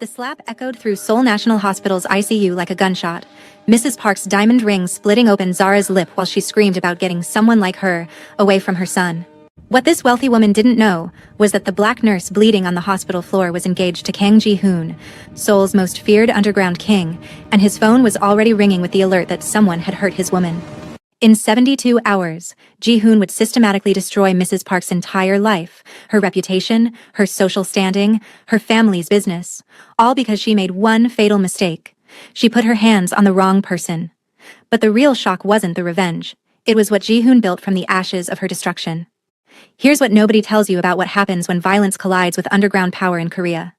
The slap echoed through Seoul National Hospital's ICU like a gunshot. Mrs. Park's diamond ring splitting open Zara's lip while she screamed about getting someone like her away from her son. What this wealthy woman didn't know was that the black nurse bleeding on the hospital floor was engaged to Kang Ji-hoon, Seoul's most feared underground king, and his phone was already ringing with the alert that someone had hurt his woman. In 72 hours, Ji-hoon would systematically destroy Mrs. Park's entire life, her reputation, her social standing, her family's business, all because she made one fatal mistake. She put her hands on the wrong person. But the real shock wasn't the revenge. It was what Ji-hoon built from the ashes of her destruction. Here's what nobody tells you about what happens when violence collides with underground power in Korea.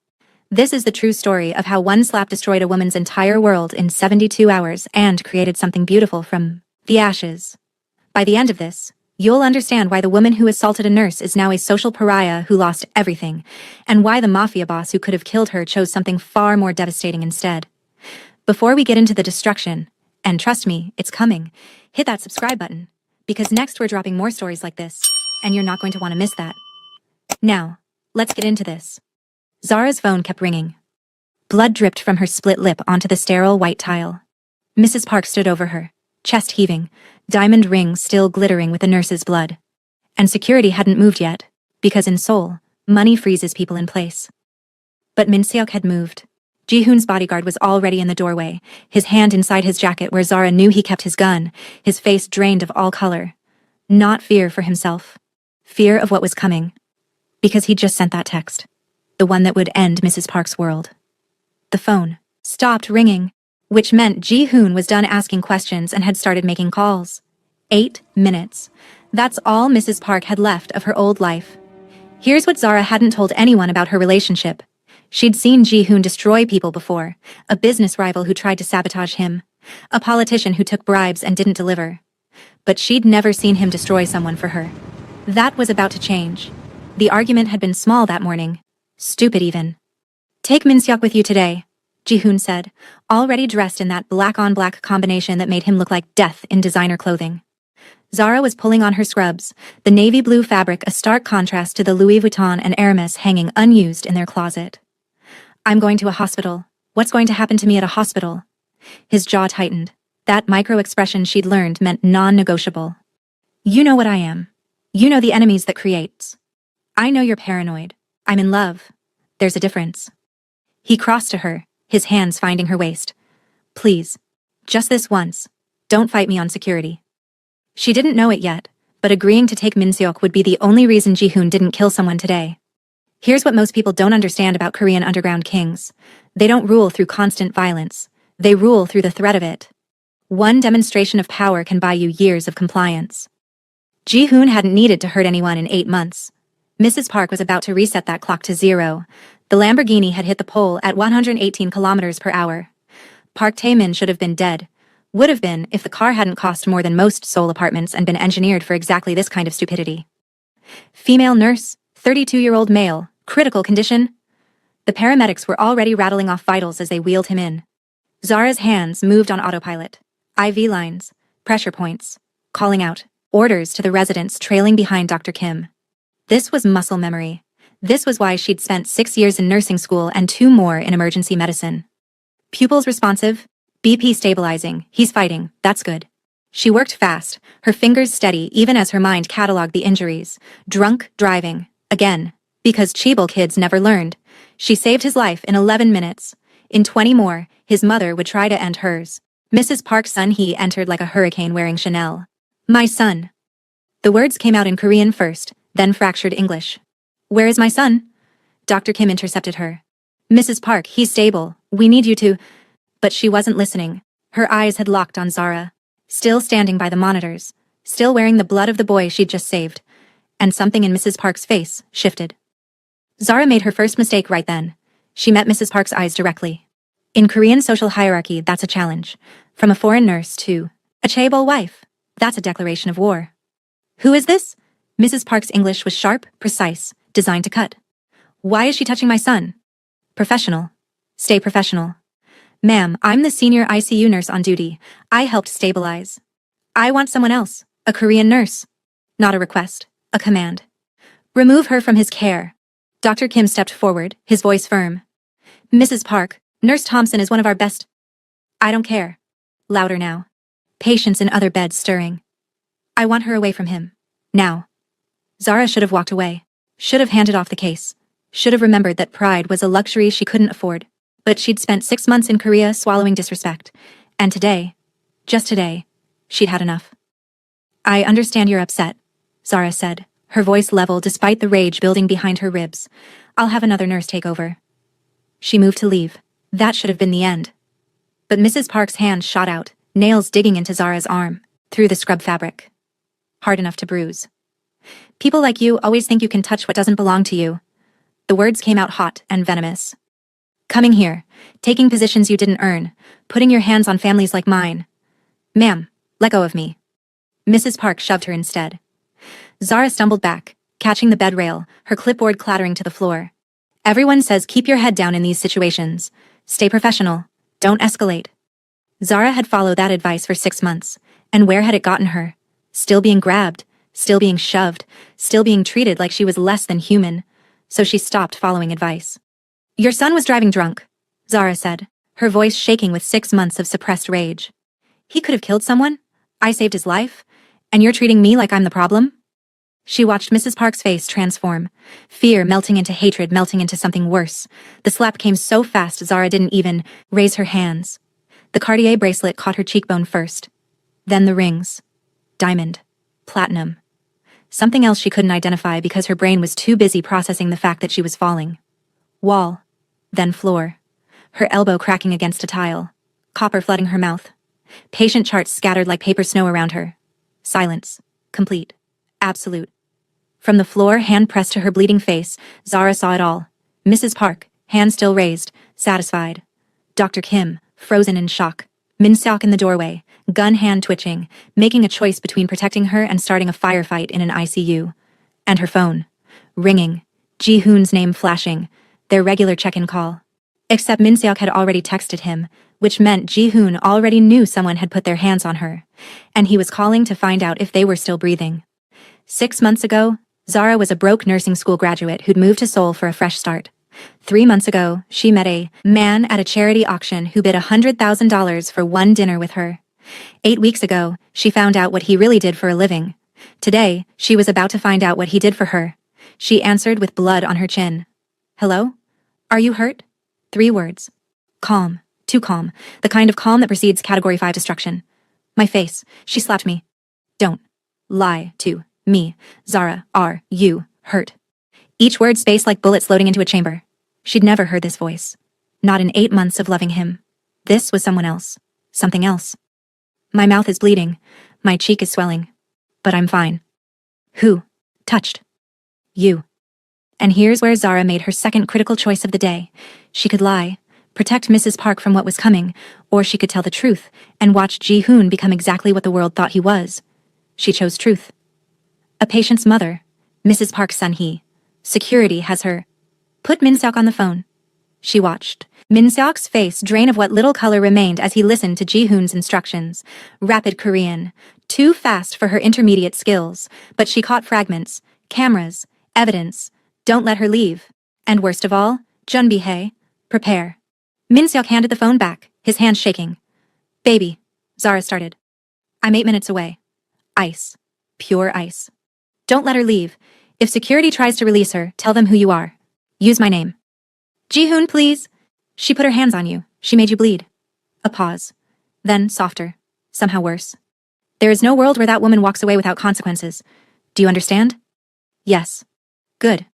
This is the true story of how one slap destroyed a woman's entire world in 72 hours and created something beautiful from the ashes. By the end of this, you'll understand why the woman who assaulted a nurse is now a social pariah who lost everything, and why the Mafia boss who could have killed her chose something far more devastating instead. Before we get into the destruction, and trust me, it's coming, hit that subscribe button, because next we're dropping more stories like this, and you're not going to want to miss that. Now, let's get into this. Zara's phone kept ringing. Blood dripped from her split lip onto the sterile white tile. Mrs. Park stood over her, chest heaving, diamond ring still glittering with the nurse's blood. And security hadn't moved yet, because in Seoul, money freezes people in place. But Min Seok had moved. Ji-hoon's bodyguard was already in the doorway, his hand inside his jacket where Zara knew he kept his gun, his face drained of all color. Not fear for himself. Fear of what was coming. Because he'd just sent that text. The one that would end Mrs. Park's world. The phone stopped ringing, which meant Ji-hoon was done asking questions and had started making calls. 8 minutes. That's all Mrs. Park had left of her old life. Here's what Zara hadn't told anyone about her relationship. She'd seen Ji-hoon destroy people before, a business rival who tried to sabotage him, a politician who took bribes and didn't deliver. But she'd never seen him destroy someone for her. That was about to change. The argument had been small that morning. Stupid even. Take Min Seok with you today, Ji-hoon said, already dressed in that black-on-black combination that made him look like death in designer clothing. Zara was pulling on her scrubs, the navy blue fabric a stark contrast to the Louis Vuitton and Hermes hanging unused in their closet. I'm going to a hospital. What's going to happen to me at a hospital? His jaw tightened. That micro-expression she'd learned meant non-negotiable. You know what I am. You know the enemies that creates. I know you're paranoid. I'm in love. There's a difference. He crossed to her, his hands finding her waist. Please, just this once, don't fight me on security. She didn't know it yet, but agreeing to take Min Seok would be the only reason Ji-hoon didn't kill someone today. Here's what most people don't understand about Korean underground kings. They don't rule through constant violence. They rule through the threat of it. One demonstration of power can buy you years of compliance. Ji-hoon hadn't needed to hurt anyone in 8 months. Mrs. Park was about to reset that clock to 0. The Lamborghini had hit the pole at 118 kilometers per hour. Park Tae-min should have been dead. Would have been if the car hadn't cost more than most Seoul apartments and been engineered for exactly this kind of stupidity. Female nurse, 32-year-old male, critical condition. The paramedics were already rattling off vitals as they wheeled him in. Zara's hands moved on autopilot. IV lines, pressure points, calling out, orders to the residents trailing behind Dr. Kim. This was muscle memory. This was why she'd spent 6 years in nursing school and 2 more in emergency medicine. Pupils responsive, BP stabilizing, he's fighting, that's good. She worked fast, her fingers steady even as her mind cataloged the injuries. Drunk driving, again, because Chibol kids never learned. She saved his life in 11 minutes. In 20 more, his mother would try to end hers. Mrs. Park's son he entered like a hurricane wearing Chanel. My son. The words came out in Korean first, then fractured English. Where is my son? Dr. Kim intercepted her. Mrs. Park, he's stable. We need you to... But she wasn't listening. Her eyes had locked on Zara. Still standing by the monitors. Still wearing the blood of the boy she'd just saved. And something in Mrs. Park's face shifted. Zara made her first mistake right then. She met Mrs. Park's eyes directly. In Korean social hierarchy, that's a challenge. From a foreign nurse to a chaebol wife. That's a declaration of war. Who is this? Mrs. Park's English was sharp, precise, designed to cut. Why is she touching my son? Professional. Stay professional. Ma'am, I'm the senior ICU nurse on duty. I helped stabilize. I want someone else, a Korean nurse. Not a request, a command. Remove her from his care. Dr. Kim stepped forward, his voice firm. Mrs. Park, Nurse Thompson is one of our best. I don't care. Louder now. Patients in other beds stirring. I want her away from him. Now. Zara should have walked away. Should have handed off the case. Should have remembered that pride was a luxury she couldn't afford. But she'd spent 6 months in Korea swallowing disrespect. And today, just today, she'd had enough. I understand you're upset, Zara said, her voice level despite the rage building behind her ribs. I'll have another nurse take over. She moved to leave. That should have been the end. But Mrs. Park's hand shot out, nails digging into Zara's arm, through the scrub fabric. Hard enough to bruise. People like you always think you can touch what doesn't belong to you. The words came out hot and venomous. Coming here, taking positions you didn't earn, putting your hands on families like mine. Ma'am, let go of me. Mrs. Park shoved her instead. Zara stumbled back, catching the bed rail, her clipboard clattering to the floor. Everyone says keep your head down in these situations. Stay professional. Don't escalate. Zara had followed that advice for 6 months, and where had it gotten her? Still being grabbed, still being shoved, still being treated like she was less than human. So she stopped following advice. Your son was driving drunk, Zara said, her voice shaking with 6 months of suppressed rage. He could have killed someone. I saved his life. And you're treating me like I'm the problem? She watched Mrs. Park's face transform, fear melting into hatred, melting into something worse. The slap came so fast Zara didn't even raise her hands. The Cartier bracelet caught her cheekbone first. Then the rings. Diamond. Platinum. Something else she couldn't identify because her brain was too busy processing the fact that she was falling. Wall. Then floor. Her elbow cracking against a tile. Copper flooding her mouth. Patient charts scattered like paper snow around her. Silence. Complete. Absolute. From the floor, hand pressed to her bleeding face, Zara saw it all. Mrs. Park, hand still raised, satisfied. Dr. Kim, frozen in shock. Min Seok in the doorway, gun hand twitching, making a choice between protecting her and starting a firefight in an ICU. And her phone. Ringing. Ji-hoon's name flashing. Their regular check-in call. Except Min Seok had already texted him, which meant Ji-hoon already knew someone had put their hands on her. And he was calling to find out if they were still breathing. 6 months ago, Zara was a broke nursing school graduate who'd moved to Seoul for a fresh start. 3 months ago, she met a man at a charity auction who bid $100,000 for one dinner with her. 8 weeks ago, she found out what he really did for a living. Today, she was about to find out what he did for her. She answered with blood on her chin. Hello? Are you hurt? 3 words. Calm. Too calm. The kind of calm that precedes Category 5 destruction. My face. She slapped me. Don't lie to me. Zara, are you hurt? Each word spaced like bullets loading into a chamber. She'd never heard this voice. Not in 8 months of loving him. This was someone else. Something else. My mouth is bleeding. My cheek is swelling. But I'm fine. Who touched you? And here's where Zara made her second critical choice of the day. She could lie, protect Mrs. Park from what was coming, or she could tell the truth and watch Ji-hoon become exactly what the world thought he was. She chose truth. A patient's mother, Mrs. Park's son he. Security has her. Put Min Seok on the phone. She watched. Min Seok's face drain of what little color remained as he listened to Ji-hoon's instructions. Rapid Korean. Too fast for her intermediate skills, but she caught fragments, cameras, evidence. Don't let her leave. And worst of all, Junbi-hae, prepare. Min Seok handed the phone back, his hand shaking. Baby, Zara started. I'm 8 minutes away. Ice. Pure ice. Don't let her leave. If security tries to release her, tell them who you are. Use my name. Ji-hoon, please. She put her hands on you. She made you bleed. A pause. Then, softer. Somehow worse. There is no world where that woman walks away without consequences. Do you understand? Yes. Good.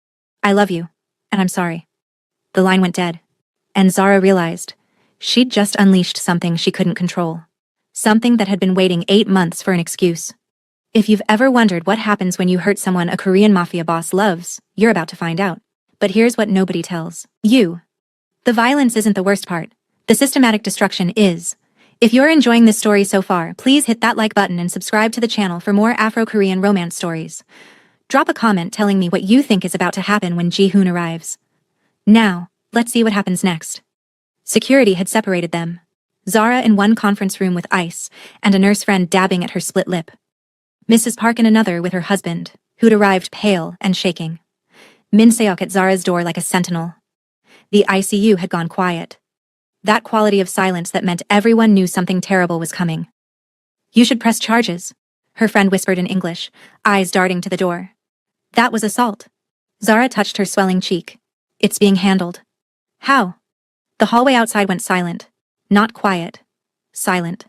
I love you. And I'm sorry. The line went dead. And Zara realized she'd just unleashed something she couldn't control. Something that had been waiting 8 months for an excuse. If you've ever wondered what happens when you hurt someone a Korean mafia boss loves, you're about to find out. But here's what nobody tells you. The violence isn't the worst part. The systematic destruction is. If you're enjoying this story so far, please hit that like button and subscribe to the channel for more Afro-Korean romance stories. Drop a comment telling me what you think is about to happen when Ji-hoon arrives. Now, let's see what happens next. Security had separated them. Zara in one conference room with ice, and a nurse friend dabbing at her split lip. Mrs. Park in another with her husband, who'd arrived pale and shaking. Min Seok at Zara's door like a sentinel. The ICU had gone quiet. That quality of silence that meant everyone knew something terrible was coming. "You should press charges," her friend whispered in English, eyes darting to the door. "That was assault." Zara touched her swelling cheek. "It's being handled." "How?" The hallway outside went silent. Not quiet. Silent.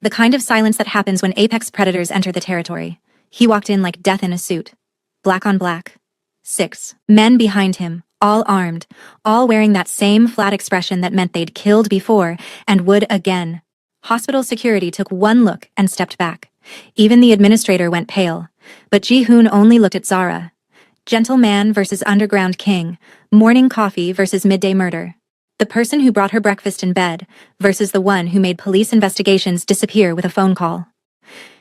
The kind of silence that happens when apex predators enter the territory. He walked in like death in a suit. Black on black. 6 men behind him, all armed, all wearing that same flat expression that meant they'd killed before and would again. Hospital security took one look and stepped back. Even the administrator went pale. But Ji-hoon only looked at Zara. Gentle man versus underground king. Morning coffee versus midday murder. The person who brought her breakfast in bed versus the one who made police investigations disappear with a phone call.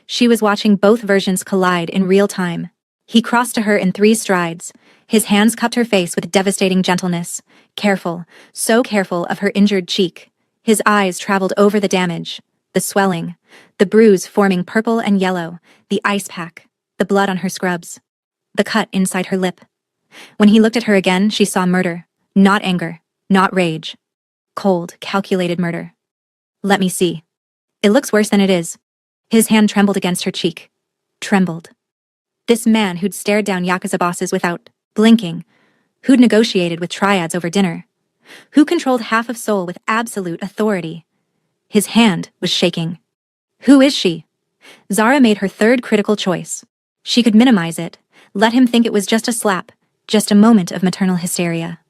She was watching both versions collide in real time. He crossed to her in 3 strides. His hands cupped her face with devastating gentleness. Careful, so careful of her injured cheek. His eyes traveled over the damage, the swelling, the bruise forming purple and yellow, the ice pack, the blood on her scrubs, the cut inside her lip. When he looked at her again, she saw murder, not anger, not rage. Cold, calculated murder. "Let me see. It looks worse than it is." His hand trembled against her cheek. Trembled. This man who'd stared down Yakuza bosses without blinking, who'd negotiated with triads over dinner, who controlled half of Seoul with absolute authority. His hand was shaking. Who is she? Zara made her third critical choice. She could minimize it, let him think it was just a slap, just a moment of maternal hysteria.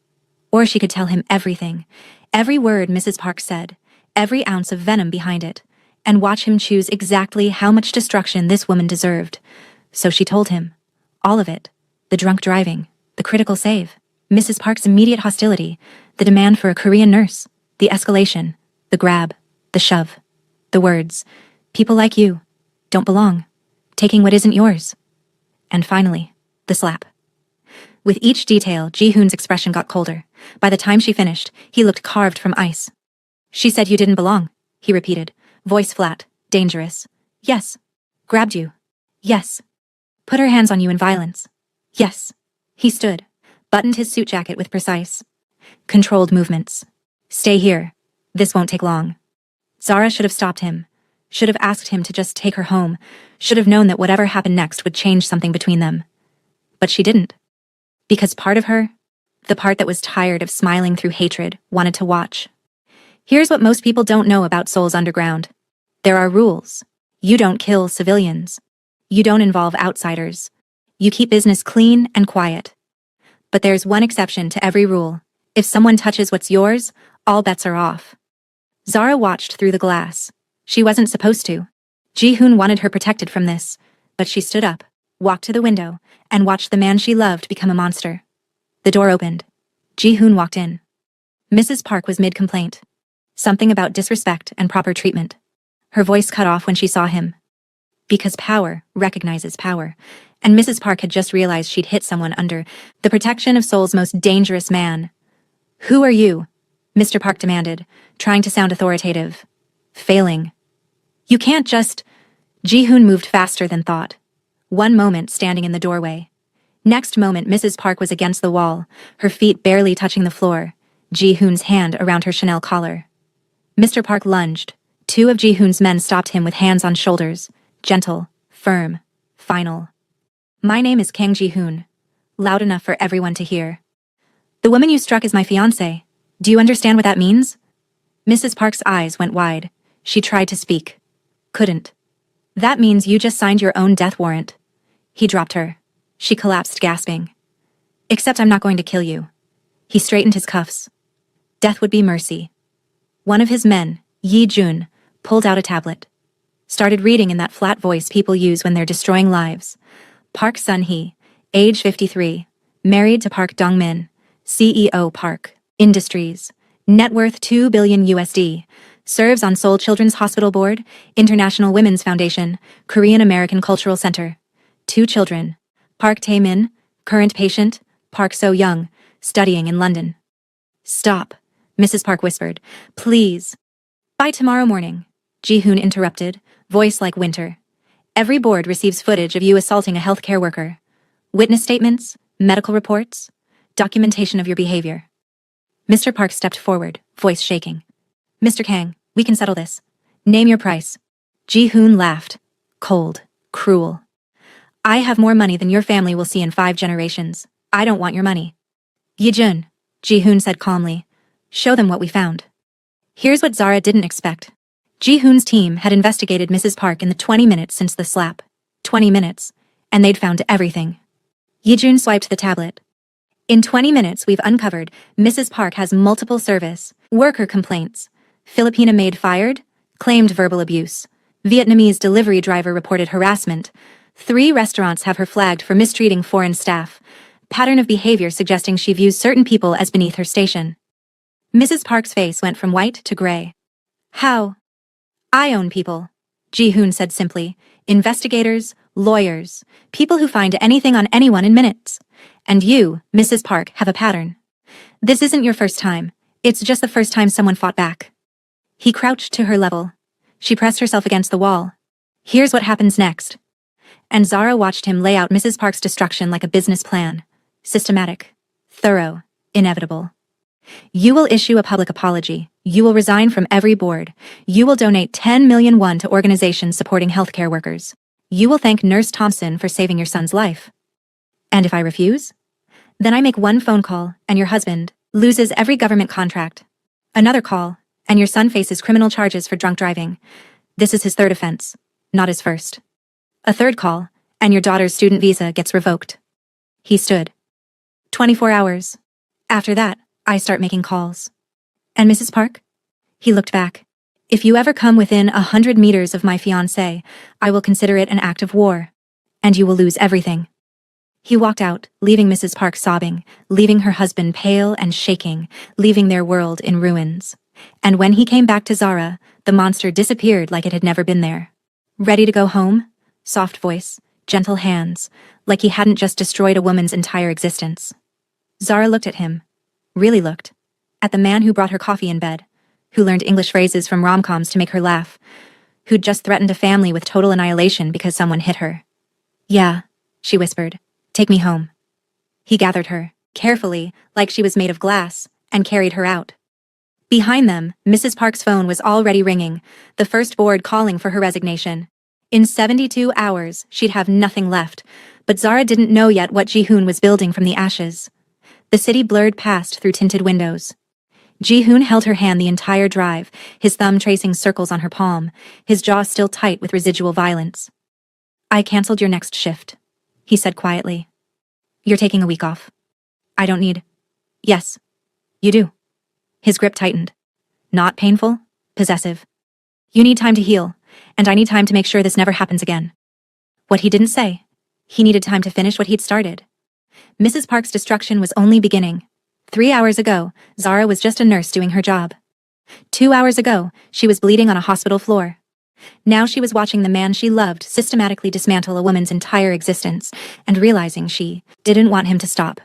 Or she could tell him everything, every word Mrs. Park said, every ounce of venom behind it, and watch him choose exactly how much destruction this woman deserved. So she told him. All of it. The drunk driving, the critical save, Mrs. Park's immediate hostility, the demand for a Korean nurse, the escalation, the grab, the shove, the words, "People like you don't belong," taking what isn't yours. And finally, the slap. With each detail, Ji-hoon's expression got colder. By the time she finished, he looked carved from ice. "She said you didn't belong," he repeated, voice flat, dangerous. "Yes." "Grabbed you." "Yes." "Put her hands on you in violence." "Yes." He stood, buttoned his suit jacket with precise, controlled movements. "Stay here. This won't take long." Zara should have stopped him, should have asked him to just take her home, should have known that whatever happened next would change something between them. But she didn't. Because part of her, the part that was tired of smiling through hatred, wanted to watch. Here's what most people don't know about Seoul's underground. There are rules. You don't kill civilians. You don't involve outsiders. You keep business clean and quiet. But there's one exception to every rule. If someone touches what's yours, all bets are off. Zara watched through the glass. She wasn't supposed to. Ji-hoon wanted her protected from this, but she stood up, walked to the window, and watched the man she loved become a monster. The door opened. Ji-hoon walked in. Mrs. Park was mid-complaint. Something about disrespect and proper treatment. Her voice cut off when she saw him. Because power recognizes power, and Mrs. Park had just realized she'd hit someone under the protection of Seoul's most dangerous man. "Who are you?" Mr. Park demanded, trying to sound authoritative. Failing. "You can't just..." Ji-hoon moved faster than thought. One moment standing in the doorway. Next moment Mrs. Park was against the wall, her feet barely touching the floor, Ji-hoon's hand around her Chanel collar. Mr. Park lunged. 2 of Ji-hoon's men stopped him with hands on shoulders. Gentle, firm, final. "My name is Kang Ji-hoon." Loud enough for everyone to hear. "The woman you struck is my fiancé. Do you understand what that means?" Mrs. Park's eyes went wide. She tried to speak. Couldn't. "That means you just signed your own death warrant." He dropped her. She collapsed, gasping. "Except I'm not going to kill you." He straightened his cuffs. Death would be mercy. One of his men, Yi-jun, pulled out a tablet. Started reading in that flat voice people use when they're destroying lives. Park Sun-hee, age 53, married to Park Dong-min, CEO Park Industries, net worth $2 billion USD, serves on Seoul Children's Hospital Board, International Women's Foundation, Korean American Cultural Center. 2 children. Park Tae-min, current patient, Park So-young, studying in London. "Stop," Mrs. Park whispered. "Please." "By tomorrow morning," Ji-hoon interrupted, voice like winter. "Every board receives footage of you assaulting a healthcare worker. Witness statements, medical reports, documentation of your behavior." Mr. Park stepped forward, voice shaking. Mr. Kang, we can settle this. Name your price. Ji-hoon laughed. Cold. Cruel. I have more money than your family will see in 5 generations. I don't want your money. Yi-jun, Ji-hoon said calmly. Show them what we found. Here's what Zara didn't expect. Ji-hoon's team had investigated Mrs. Park in the 20 minutes since the slap. 20 minutes. And they'd found everything. Yi-jun swiped the tablet. In 20 minutes we've uncovered Mrs. Park has multiple service, worker complaints. Filipina maid fired, claimed verbal abuse. Vietnamese delivery driver reported harassment. 3 restaurants have her flagged for mistreating foreign staff. Pattern of behavior suggesting she views certain people as beneath her station. Mrs. Park's face went from white to gray. How? I own people, Ji-hoon said simply. Investigators, lawyers, people who find anything on anyone in minutes. And you, Mrs. Park, have a pattern. This isn't your first time. It's just the first time someone fought back. He crouched to her level. She pressed herself against the wall. Here's what happens next. And Zara watched him lay out Mrs. Park's destruction like a business plan. Systematic. Thorough. Inevitable. You will issue a public apology. You will resign from every board. You will donate 10 million won to organizations supporting healthcare workers. You will thank Nurse Thompson for saving your son's life. And if I refuse? Then I make one phone call, and your husband loses every government contract. Another call, and your son faces criminal charges for drunk driving. This is his 3rd offense, not his 1st. A 3rd call, and your daughter's student visa gets revoked. He stood. 24 hours. After that, I start making calls. And Mrs. Park? He looked back. If you ever come within 100 meters of my fiancé, I will consider it an act of war. And you will lose everything. He walked out, leaving Mrs. Park sobbing, leaving her husband pale and shaking, leaving their world in ruins. And when he came back to Zara, the monster disappeared like it had never been there. Ready to go home? Soft voice, gentle hands, like he hadn't just destroyed a woman's entire existence. Zara looked at him. Really looked. At the man who brought her coffee in bed, who learned English phrases from rom-coms to make her laugh, who'd just threatened a family with total annihilation because someone hit her. Yeah, she whispered. Take me home. He gathered her, carefully, like she was made of glass, and carried her out. Behind them, Mrs. Park's phone was already ringing, the first board calling for her resignation. In 72 hours, she'd have nothing left, but Zara didn't know yet what Ji-hoon was building from the ashes. The city blurred past through tinted windows. Ji-hoon held her hand the entire drive, his thumb tracing circles on her palm, his jaw still tight with residual violence. I canceled your next shift, he said quietly. You're taking a week off. I don't need... Yes, you do. His grip tightened. Not painful, possessive. You need time to heal, and I need time to make sure this never happens again. What he didn't say, he needed time to finish what he'd started. Mrs. Park's destruction was only beginning. 3 hours ago, Zara was just a nurse doing her job. 2 hours ago, she was bleeding on a hospital floor. Now she was watching the man she loved systematically dismantle a woman's entire existence, and realizing she didn't want him to stop.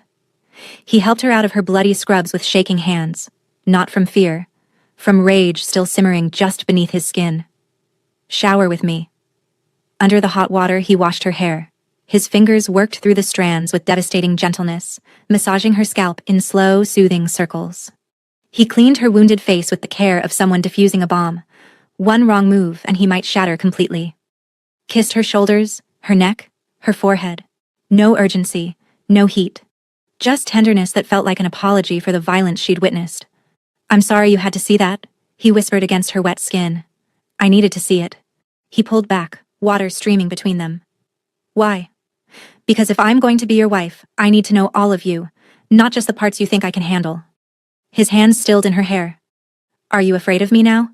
He helped her out of her bloody scrubs with shaking hands, not from fear, from rage still simmering just beneath his skin. Shower with me. Under the hot water, he washed her hair. His fingers worked through the strands with devastating gentleness, massaging her scalp in slow, soothing circles. He cleaned her wounded face with the care of someone defusing a bomb. One wrong move and he might shatter completely. Kissed her shoulders, her neck, her forehead. No urgency, no heat. Just tenderness that felt like an apology for the violence she'd witnessed. I'm sorry you had to see that, he whispered against her wet skin. I needed to see it. He pulled back, water streaming between them. Why? Because if I'm going to be your wife, I need to know all of you, not just the parts you think I can handle. His hands stilled in her hair. Are you afraid of me now?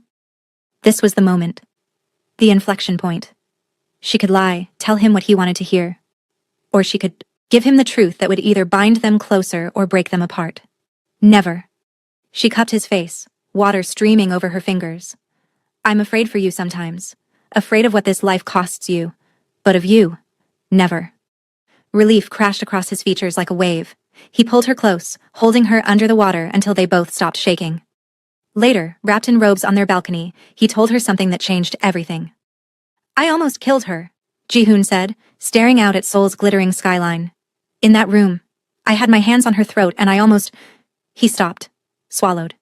This was the moment. The inflection point. She could lie, tell him what he wanted to hear. Or she could give him the truth that would either bind them closer or break them apart. Never. She cupped his face, water streaming over her fingers. I'm afraid for you sometimes. Afraid of what this life costs you. But of you, never. Relief crashed across his features like a wave. He pulled her close, holding her under the water until they both stopped shaking. Later, wrapped in robes on their balcony, he told her something that changed everything. I almost killed her, Ji-hoon said, staring out at Seoul's glittering skyline. In that room, I had my hands on her throat and I almost... He stopped. swallowed.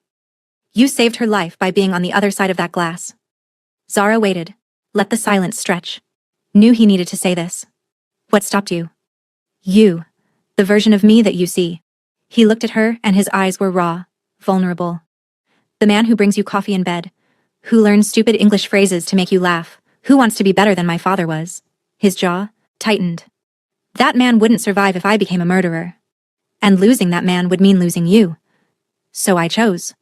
You saved her life by being on the other side of that glass. Zara waited, let the silence stretch. Knew he needed to say this. What stopped you? You. The version of me that you see. He looked at her and his eyes were raw, vulnerable. The man who brings you coffee in bed, who learns stupid English phrases to make you laugh, who wants to be better than my father was. His jaw tightened. That man wouldn't survive if I became a murderer. And losing that man would mean losing you. So I chose.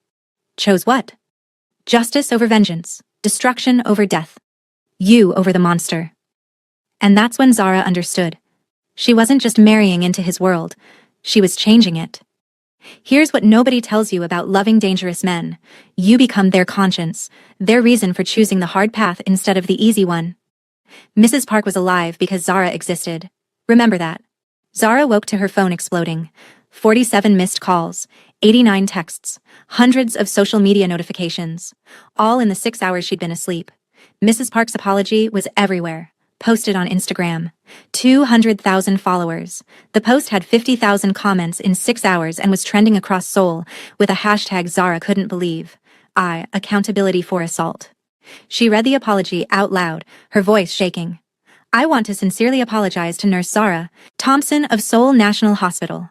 Chose what? Justice over vengeance, destruction over death. You over the monster. And that's when Zara understood. She wasn't just marrying into his world, she was changing it. Here's what nobody tells you about loving dangerous men. You become their conscience, their reason for choosing the hard path instead of the easy one. Mrs. Park was alive because Zara existed. Remember that. Zara woke to her phone exploding. 47 missed calls, 89 texts, hundreds of social media notifications, all in the 6 hours she'd been asleep. Mrs. Park's apology was everywhere. Posted on Instagram. 200,000 followers. The post had 50,000 comments in 6 hours and was trending across Seoul with a hashtag Zara couldn't believe. Accountability for assault. She read the apology out loud, her voice shaking. I want to sincerely apologize to Nurse Zara Thompson of Seoul National Hospital.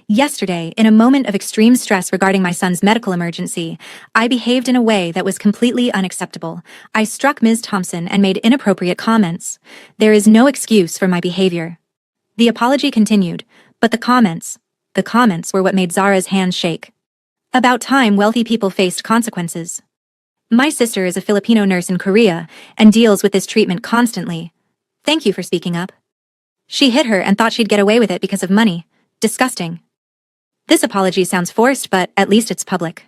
Yesterday, in a moment of extreme stress regarding my son's medical emergency, I behaved in a way that was completely unacceptable. I struck Ms. Thompson and made inappropriate comments. There is no excuse for my behavior. The apology continued, but the comments were what made Zara's hands shake. About time wealthy people faced consequences. My sister is a Filipino nurse in Korea and deals with this treatment constantly. Thank you for speaking up. She hit her and thought she'd get away with it because of money. Disgusting. This apology sounds forced, but at least it's public.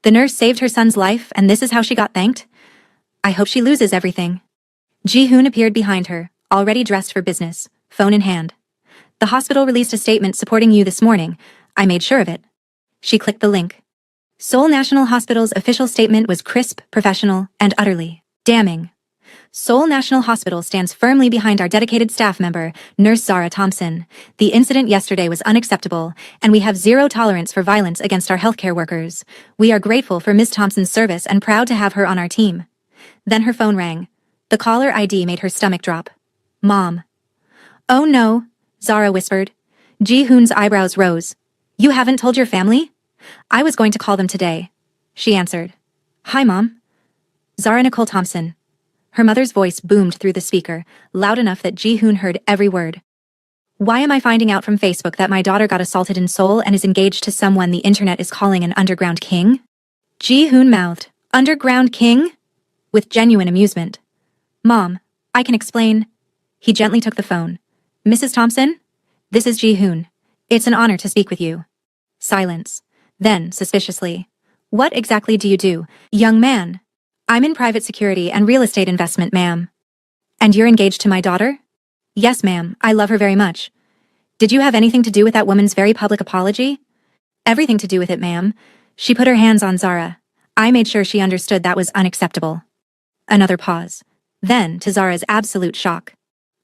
The nurse saved her son's life, and this is how she got thanked? I hope she loses everything. Ji-hoon appeared behind her, already dressed for business, phone in hand. The hospital released a statement supporting you this morning. I made sure of it. She clicked the link. Seoul National Hospital's official statement was crisp, professional, and utterly damning. Seoul National Hospital stands firmly behind our dedicated staff member, Nurse Zara Thompson. The incident yesterday was unacceptable, and we have zero tolerance for violence against our healthcare workers. We are grateful for Ms. Thompson's service and proud to have her on our team. Then her phone rang. The caller ID made her stomach drop. Mom. Oh no, Zara whispered. Ji-hoon's eyebrows rose. You haven't told your family? I was going to call them today. She answered. Hi, Mom. Zara Nicole Thompson. Her mother's voice boomed through the speaker, loud enough that Ji-hoon heard every word. Why am I finding out from Facebook that my daughter got assaulted in Seoul and is engaged to someone the internet is calling an underground king? Ji-hoon mouthed, Underground king? With genuine amusement. Mom, I can explain. He gently took the phone. Mrs. Thompson? This is Ji-hoon. It's an honor to speak with you. Silence. Then, suspiciously. What exactly do you do, young man? I'm in private security and real estate investment, ma'am. And you're engaged to my daughter? Yes, ma'am, I love her very much. Did you have anything to do with that woman's very public apology? Everything to do with it, ma'am. She put her hands on Zara. I made sure she understood that was unacceptable. Another pause. Then, to Zara's absolute shock.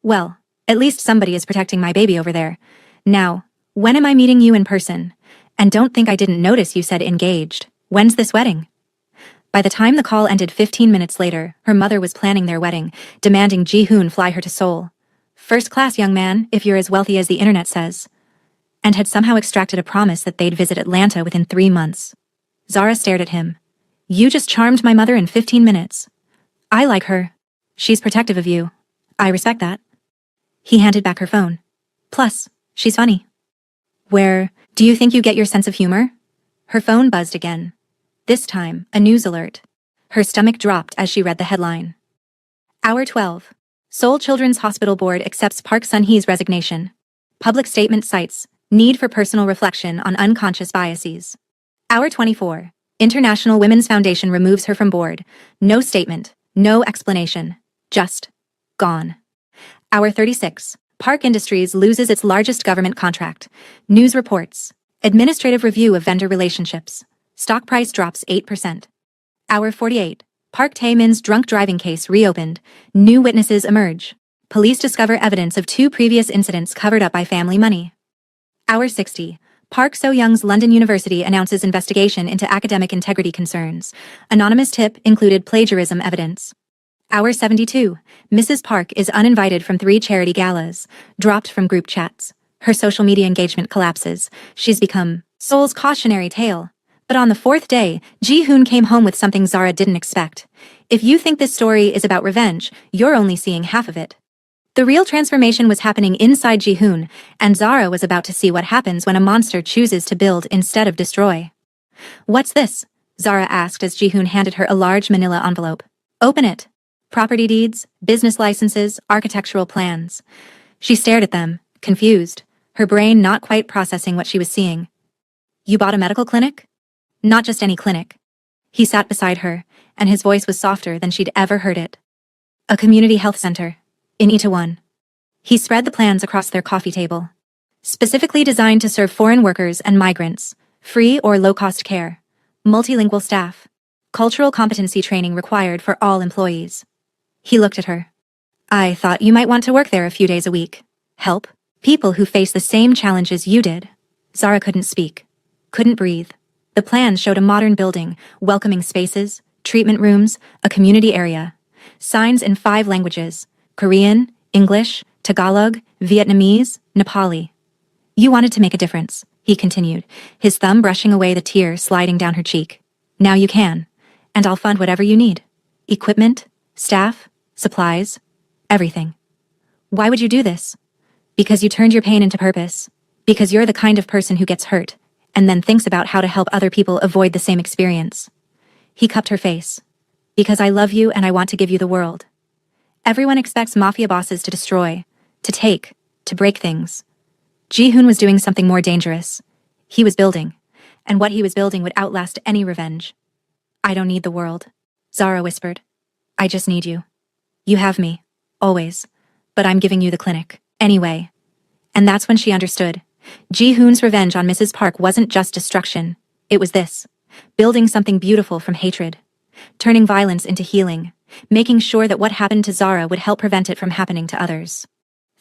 Well, at least somebody is protecting my baby over there. Now, when am I meeting you in person? And don't think I didn't notice you said engaged. When's this wedding? By the time the call ended 15 minutes later, her mother was planning their wedding, demanding Ji-hoon fly her to Seoul. First class, young man, if you're as wealthy as the internet says. And had somehow extracted a promise that they'd visit Atlanta within 3 months. Zara stared at him. You just charmed my mother in 15 minutes. I like her. She's protective of you. I respect that. He handed back her phone. Plus, she's funny. Where do you think you get your sense of humor? Her phone buzzed again. This time, a news alert. Her stomach dropped as she read the headline. Hour 12. Seoul Children's Hospital Board accepts Park Sun-hee's resignation. Public statement cites need for personal reflection on unconscious biases. Hour 24. International Women's Foundation removes her from board. No statement, no explanation. Just gone. Hour 36. Park Industries loses its largest government contract. News reports. Administrative review of vendor relationships. Stock price drops 8%. Hour 48. Park Tae-min's drunk driving case reopened. New witnesses emerge. Police discover evidence of 2 previous incidents covered up by family money. Hour 60. Park So-young's London University announces investigation into academic integrity concerns. Anonymous tip included plagiarism evidence. Hour 72. Mrs. Park is uninvited from 3 charity galas, dropped from group chats. Her social media engagement collapses. She's become Seoul's cautionary tale. But on the 4th day, Ji-hoon came home with something Zara didn't expect. If you think this story is about revenge, you're only seeing half of it. The real transformation was happening inside Ji-hoon, and Zara was about to see what happens when a monster chooses to build instead of destroy. "What's this?" Zara asked as Ji-hoon handed her a large manila envelope. "Open it." Property deeds, business licenses, architectural plans. She stared at them, confused, her brain not quite processing what she was seeing. "You bought a medical clinic?" "Not just any clinic." He sat beside her, and his voice was softer than she'd ever heard it. "A community health center. In Itaewon." He spread the plans across their coffee table. Specifically designed to serve foreign workers and migrants, free or low-cost care, multilingual staff, cultural competency training required for all employees. He looked at her. "I thought you might want to work there a few days a week. Help people who face the same challenges you did." Zara couldn't speak, couldn't breathe. The plans showed a modern building, welcoming spaces, treatment rooms, a community area. Signs in 5 languages: Korean, English, Tagalog, Vietnamese, Nepali. "You wanted to make a difference," he continued, his thumb brushing away the tear sliding down her cheek. "Now you can. And I'll fund whatever you need. Equipment, staff, supplies, everything." "Why would you do this?" "Because you turned your pain into purpose. Because you're the kind of person who gets hurt, and then thinks about how to help other people avoid the same experience." He cupped her face. "Because I love you and I want to give you the world." Everyone expects mafia bosses to destroy, to take, to break things. Ji-hoon was doing something more dangerous. He was building, and what he was building would outlast any revenge. "I don't need the world," Zara whispered. "I just need you. You have me, always, but I'm giving you the clinic, anyway." And that's when she understood. Ji-hoon's revenge on Mrs. Park wasn't just destruction, it was this: building something beautiful from hatred, turning violence into healing, making sure that what happened to Zara would help prevent it from happening to others.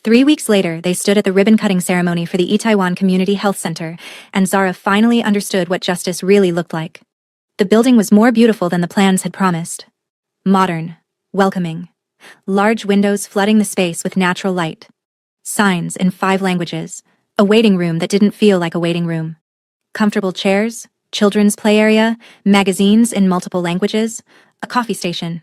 3 weeks later, they stood at the ribbon-cutting ceremony for the Itaewon Community Health Center, and Zara finally understood what justice really looked like. The building was more beautiful than the plans had promised. Modern, welcoming, large windows flooding the space with natural light. Signs in 5 languages, a waiting room that didn't feel like a waiting room. Comfortable chairs, children's play area, magazines in multiple languages, a coffee station.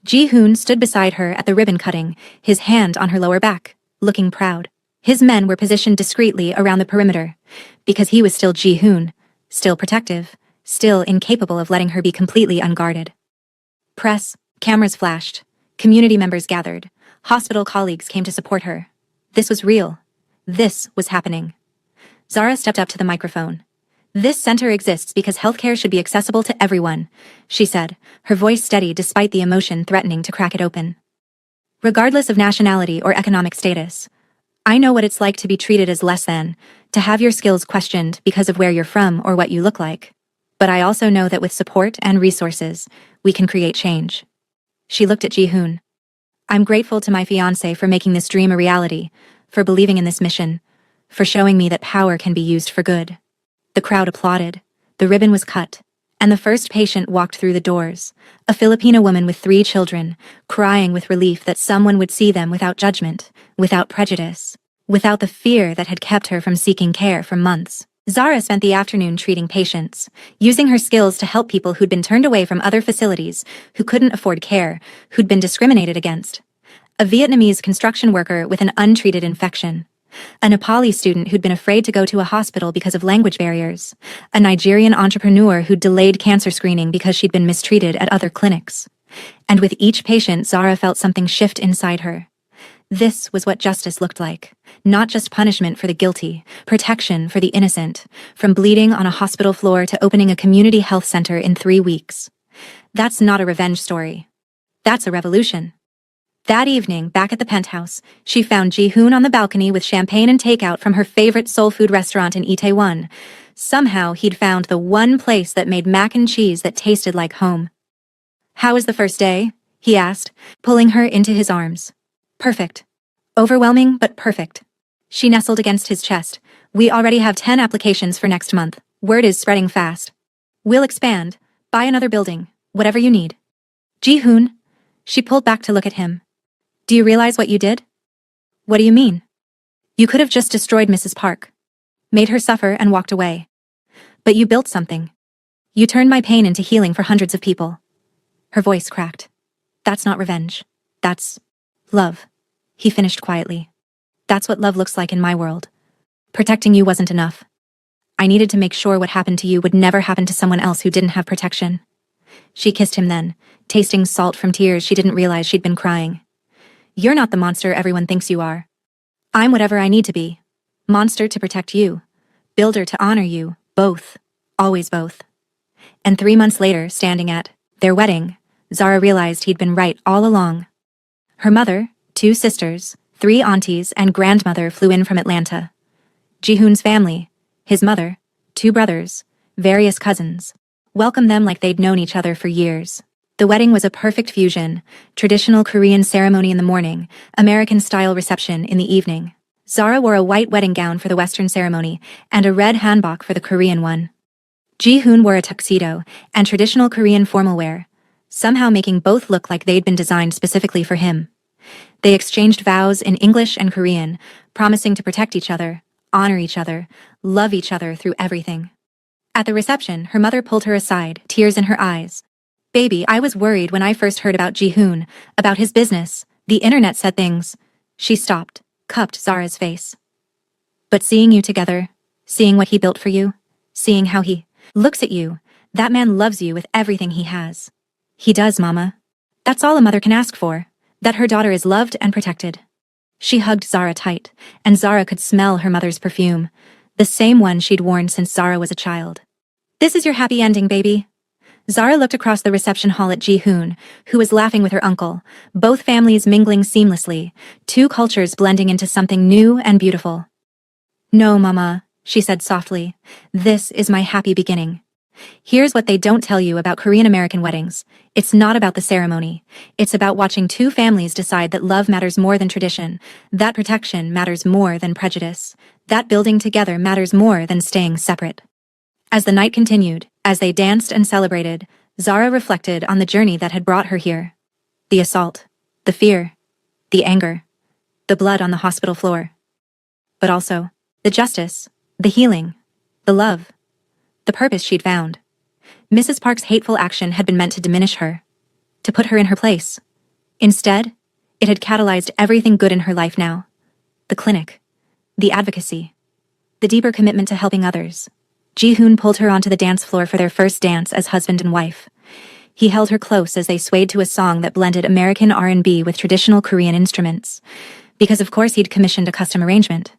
Ji-hoon stood beside her at the ribbon cutting, his hand on her lower back, looking proud. His men were positioned discreetly around the perimeter, because he was still Ji-hoon, still protective, still incapable of letting her be completely unguarded. Press, cameras flashed, community members gathered, hospital colleagues came to support her. This was real. This was happening. Zara stepped up to the microphone. "This center exists because healthcare should be accessible to everyone," she said, her voice steady despite the emotion threatening to crack it open. "Regardless of nationality or economic status. I know what it's like to be treated as less than, to have your skills questioned because of where you're from or what you look like. But I also know that with support and resources, we can create change." She looked at Ji-hoon. "I'm grateful to my fiancé for making this dream a reality, for believing in this mission, for showing me that power can be used for good." The crowd applauded, the ribbon was cut, and the first patient walked through the doors, a Filipino woman with 3 children, crying with relief that someone would see them without judgment, without prejudice, without the fear that had kept her from seeking care for months. Zara spent the afternoon treating patients, using her skills to help people who'd been turned away from other facilities, who couldn't afford care, who'd been discriminated against. A Vietnamese construction worker with an untreated infection. A Nepali student who'd been afraid to go to a hospital because of language barriers. A Nigerian entrepreneur who'd delayed cancer screening because she'd been mistreated at other clinics. And with each patient, Zara felt something shift inside her. This was what justice looked like. Not just punishment for the guilty, protection for the innocent, from bleeding on a hospital floor to opening a community health center in 3 weeks. That's not a revenge story. That's a revolution. That evening, back at the penthouse, she found Ji-hoon on the balcony with champagne and takeout from her favorite soul food restaurant in Itaewon. Somehow, he'd found the one place that made mac and cheese that tasted like home. "How was the first day?" he asked, pulling her into his arms. "Perfect. Overwhelming, but perfect." She nestled against his chest. We already have 10 applications for next month. Word is spreading fast. We'll expand. Buy another building. Whatever you need. Ji-hoon. She pulled back to look at him. Do you realize what you did? What do you mean? You could have just destroyed Mrs. Park. Made her suffer and walked away. But you built something. You turned my pain into healing for hundreds of people. Her voice cracked. That's not revenge. That's love. He finished quietly. That's what love looks like in my world. Protecting you wasn't enough. I needed to make sure what happened to you would never happen to someone else who didn't have protection. She kissed him then, tasting salt from tears she didn't realize she'd been crying. You're not the monster everyone thinks you are. I'm whatever I need to be. Monster to protect you. Builder to honor you. Both. Always both. And 3 months later, standing at their wedding, Zara realized he'd been right all along. Her mother, 2 sisters, 3 aunties, and grandmother flew in from Atlanta. Ji-hoon's family, his mother, 2 brothers, various cousins, welcomed them like they'd known each other for years. The wedding was a perfect fusion, traditional Korean ceremony in the morning, American-style reception in the evening. Zara wore a white wedding gown for the Western ceremony and a red hanbok for the Korean one. Ji-hoon wore a tuxedo and traditional Korean formal wear, somehow making both look like they'd been designed specifically for him. They exchanged vows in English and Korean, promising to protect each other, honor each other, love each other through everything. At the reception, her mother pulled her aside, tears in her eyes. Baby, I was worried when I first heard about Ji-hoon, about his business. The internet said things. She stopped, cupped Zara's face. But seeing you together, seeing what he built for you, seeing how he looks at you, that man loves you with everything he has. He does, Mama. That's all a mother can ask for, that her daughter is loved and protected. She hugged Zara tight, and Zara could smell her mother's perfume, the same one she'd worn since Zara was a child. This is your happy ending, baby. Zara looked across the reception hall at Ji-hoon, who was laughing with her uncle, both families mingling seamlessly, 2 cultures blending into something new and beautiful. No, Mama, she said softly. This is my happy beginning. Here's what they don't tell you about Korean-American weddings. It's not about the ceremony. It's about watching 2 families decide that love matters more than tradition, that protection matters more than prejudice, that building together matters more than staying separate. As the night continued, as they danced and celebrated, Zara reflected on the journey that had brought her here. The assault, the fear, the anger, the blood on the hospital floor. But also, the justice, the healing, the love, the purpose she'd found. Mrs. Park's hateful action had been meant to diminish her, to put her in her place. Instead, it had catalyzed everything good in her life now. The clinic, the advocacy, the deeper commitment to helping others. Ji-hoon pulled her onto the dance floor for their first dance as husband and wife. He held her close as they swayed to a song that blended American R&B with traditional Korean instruments, because of course he'd commissioned a custom arrangement.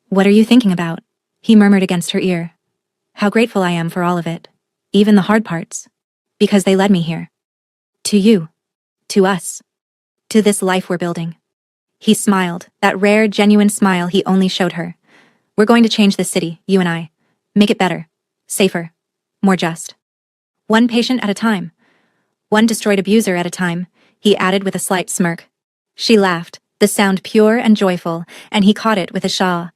What are you thinking about? He murmured against her ear. How grateful I am for all of it, even the hard parts, because they led me here. To you, to us, to this life we're building. He smiled, that rare, genuine smile he only showed her. We're going to change this city, you and I. Make it better, safer, more just. One patient at a time. One destroyed abuser at a time, he added with a slight smirk. She laughed, the sound pure and joyful, and he caught it with a shaw.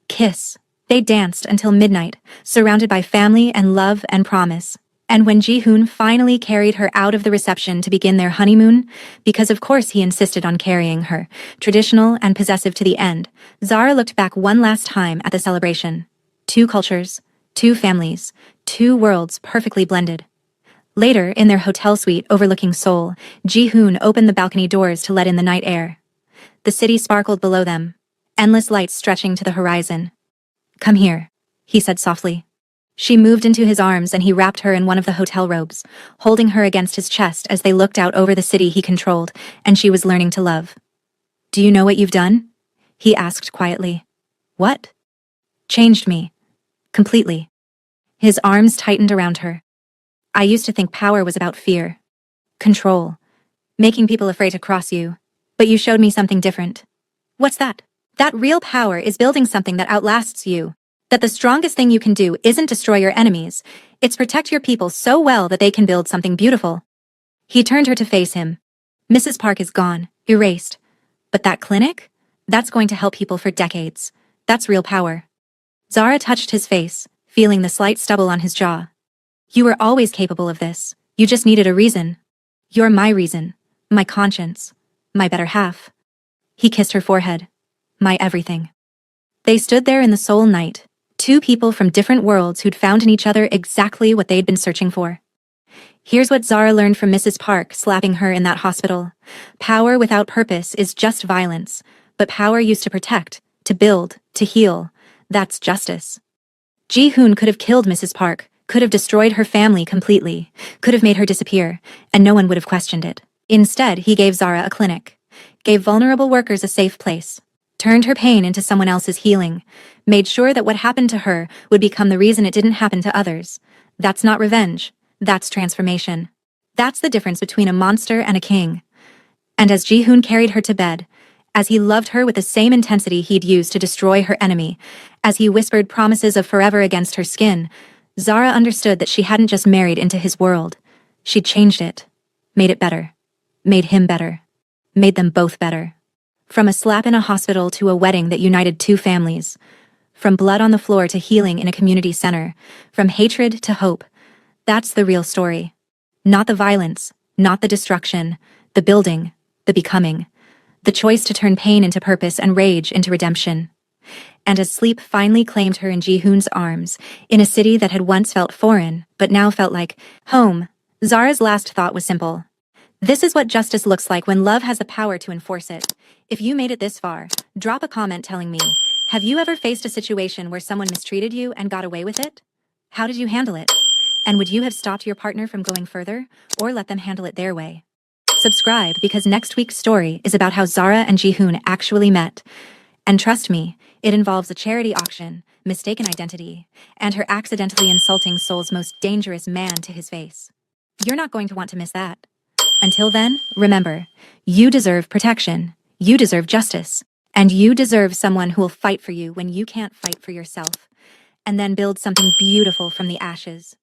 Kiss. They danced until midnight, surrounded by family and love and promise. And when Ji-hoon finally carried her out of the reception to begin their honeymoon, because of course he insisted on carrying her, traditional and possessive to the end, Zara looked back one last time at the celebration. 2 cultures, 2 families, 2 worlds perfectly blended. Later, in their hotel suite overlooking Seoul, Ji-hoon opened the balcony doors to let in the night air. The city sparkled below them, endless lights stretching to the horizon. Come here, he said softly. She moved into his arms and he wrapped her in one of the hotel robes, holding her against his chest as they looked out over the city he controlled and she was learning to love. Do you know what you've done? He asked quietly. What? Changed me. Completely. His arms tightened around her. I used to think power was about fear. Control. Making people afraid to cross you. But you showed me something different. What's that? That real power is building something that outlasts you. That the strongest thing you can do isn't destroy your enemies. It's protect your people so well that they can build something beautiful. He turned her to face him. Mrs. Park is gone, erased. But that clinic? That's going to help people for decades. That's real power. Zara touched his face, feeling the slight stubble on his jaw. You were always capable of this. You just needed a reason. You're my reason. My conscience. My better half. He kissed her forehead. My everything. They stood there in the soul night, two people from different worlds who'd found in each other exactly what they'd been searching for. Here's what Zara learned from Mrs. Park slapping her in that hospital. Power without purpose is just violence, but power used to protect, to build, to heal. That's justice. Ji-hoon could have killed Mrs. Park, could have destroyed her family completely, could have made her disappear, and no one would have questioned it. Instead, he gave Zara a clinic, gave vulnerable workers a safe place, turned her pain into someone else's healing, made sure that what happened to her would become the reason it didn't happen to others. That's not revenge. That's transformation. That's the difference between a monster and a king. And as Ji-hoon carried her to bed, as he loved her with the same intensity he'd used to destroy her enemy, as he whispered promises of forever against her skin, Zara understood that she hadn't just married into his world. She'd changed it, made it better, made him better, made them both better. From a slap in a hospital to a wedding that united two families, from blood on the floor to healing in a community center, from hatred to hope. That's the real story. Not the violence, not the destruction, the building, the becoming, the choice to turn pain into purpose and rage into redemption. And as sleep finally claimed her in Ji-hoon's arms, in a city that had once felt foreign, but now felt like home, Zara's last thought was simple. This is what justice looks like when love has the power to enforce it. If you made it this far, drop a comment telling me, have you ever faced a situation where someone mistreated you and got away with it? How did you handle it? And would you have stopped your partner from going further, or let them handle it their way? Subscribe because next week's story is about how Zara and Ji-hoon actually met. And trust me, it involves a charity auction, mistaken identity, and her accidentally insulting Seoul's most dangerous man to his face. You're not going to want to miss that. Until then, remember, you deserve protection, you deserve justice, and you deserve someone who will fight for you when you can't fight for yourself, and then build something beautiful from the ashes.